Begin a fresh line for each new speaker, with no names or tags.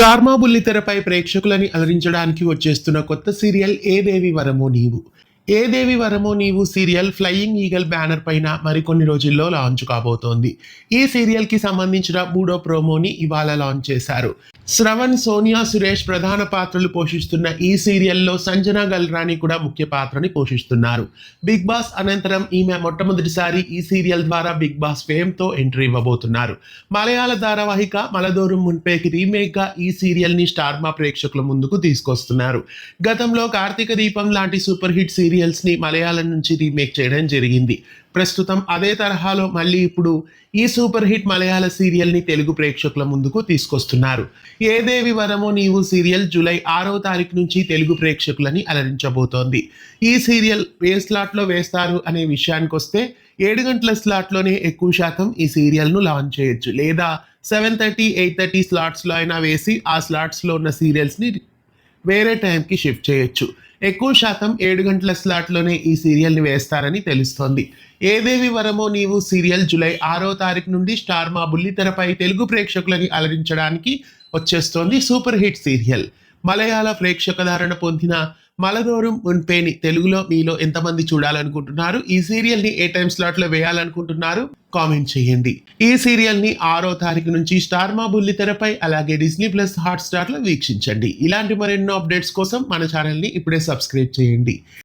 Star మా బుల్లితెరపై ప్రేక్షకులని అలరించడానికి వచ్చేస్తున్న కొత్త serial ఏ దేవి వరమో నీవు. ఏ దేవి వరమో నీవు సీరియల్ ఫ్లయింగ్ ఈగల్ బ్యానర్ పైన మరికొన్ని రోజుల్లో లాంచ్ కాబోతోంది. ఈ సీరియల్ కి సంబంధించిన 3వ ప్రోమోని ఇవాళ లాంచ్ చేశారు. శ్రవణ్, సోనియా సురేష్ ప్రధాన పాత్రలు పోషిస్తున్న ఈ సీరియల్లో సంజన గల్రాని కూడా ముఖ్య పాత్రని పోషిస్తున్నారు. బిగ్ బాస్ అనంతరం ఈమె మొట్టమొదటిసారి ఈ సీరియల్ ద్వారా బిగ్ బాస్ ఫేమ్ తో ఎంట్రీ ఇవ్వబోతున్నారు. మలయాళ ధారావాహిక మలదోరం మున్పేకి రీమేక్ గా ఈ సీరియల్ ని స్టార్ మా ప్రేక్షకుల ముందుకు తీసుకొస్తున్నారు. గతంలో కార్తీక దీపం లాంటి సూపర్ హిట్ సీరియల్స్ ని మలయాళం నుంచి రీమేక్ చేయడం జరిగింది. ప్రస్తుతం అదే తరహాలో మళ్ళీ ఇప్పుడు ఈ సూపర్ హిట్ మలయాళ సీరియల్ ని తెలుగు ప్రేక్షకుల ముందుకు తీసుకొస్తున్నారు. ఏ దేవి వరమో నీవు సీరియల్ జూలై 6వ తారీఖు నుంచి తెలుగు ప్రేక్షకులని అలరించబోతోంది. ఈ సీరియల్ ఏ స్లాట్ లో వేస్తారు అనే విషయానికి వస్తే 7 గంటల స్లాట్ లోనే ఎక్కువ శాతం ఈ సీరియల్ ను లాంచ్ చేయొచ్చు, లేదా 7:30, 8:30 స్లాట్స్ లో అయినా వేసి ఆ స్లాట్స్ లో ఉన్న సీరియల్స్ ని వేరే టైంకి షిఫ్ట్ చేయొచ్చు. ఎక్కువ శాతం 7 గంటల స్లాట్లోనే ఈ సీరియల్ని వేస్తారని తెలుస్తోంది. ఏ దేవి వరమో నీవు సీరియల్ జూలై 6వ తారీఖు నుండి స్టార్ మా బుల్లితెరపై తెలుగు ప్రేక్షకులని అలరించడానికి వచ్చేస్తోంది సూపర్ హిట్ సీరియల్. మలయాళ ప్రేక్షకధారణ పొందిన మలదోరం మున్పేని తెలుగులో మీలో ఎంతమంది చూడాలనుకుంటున్నారు? ఈ సీరియల్ ని ఏ టైం స్లాట్ లో వేయాలనుకుంటున్నారు? కామెంట్ చేయండి. ఈ సీరియల్ ని 6వ తారీఖు నుంచి స్టార్ మా బుల్లితెరపై అలాగే డిస్నీ ప్లస్ హాట్ స్టార్ లో వీక్షించండి. ఇలాంటి మరెన్నో అప్డేట్స్ కోసం మన ఛానల్ ని ఇప్పుడే సబ్స్క్రైబ్ చేయండి.